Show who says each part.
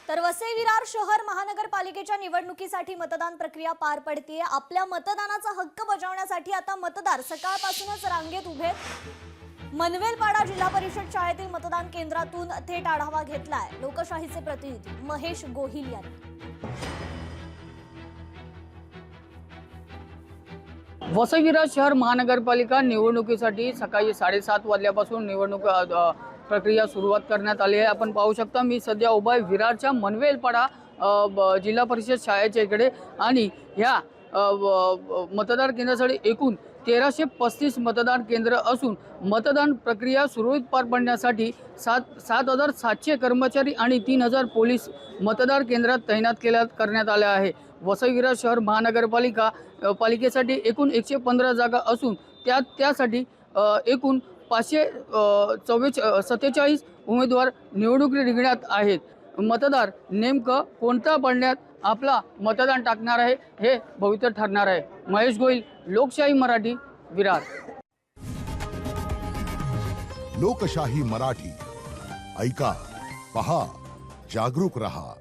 Speaker 1: तर वसई विरार शहर महानगरपालिकेच्या निवडणुकीसाठी मतदान प्रक्रिया पार पडतेय। आपल्या मतदानाचा हक्क बजावण्यासाठी आता मतदार सकाळपासूनच रांगेत उभे। मनवेलपाडा जिल्हा परिषद शाळेतील मतदान केंद्रातून थेट आढावा घेतलाय लोकशाहीचे प्रतिनिधी महेश गोहिल यांनी।
Speaker 2: वसई विरार शहर महानगरपालिका निवडणुकीसाठी सकाळी 7:30 वाजल्यापासून निवडणूक प्रक्रिया सुरुवात करण्यात आली आहे। आपण पाहू शकता मी सध्या उभा आहे विरारच्या मनवेलपाडा जिल्हा परिषद शाळेच्या इकडे आणि ह्या मतदार केंद्रासाठी एकूण 1335 मतदान केंद्र असून मतदान प्रक्रिया सुरळीत पार पाडण्यासाठी 7,700 कर्मचारी आणि 3,000 पोलीस मतदार केंद्रात तैनात करण्यात आले आहे। वसई विरार शहर पालिकेसाठी एकूण 115 जागा असून त्यासाठी एकूण 547 उमेदवार निवडणूक रिंगणात आहेत। मतदार नेमकं कोणत्या पडण्यात आपला मतदान टाकणार आहे हे भविष्य ठरणार आहे। महेश गोहिल, लोकशाही मराठी, विरार।
Speaker 3: लोकशाही मराठी ऐका, पहा, जागरूक रहा।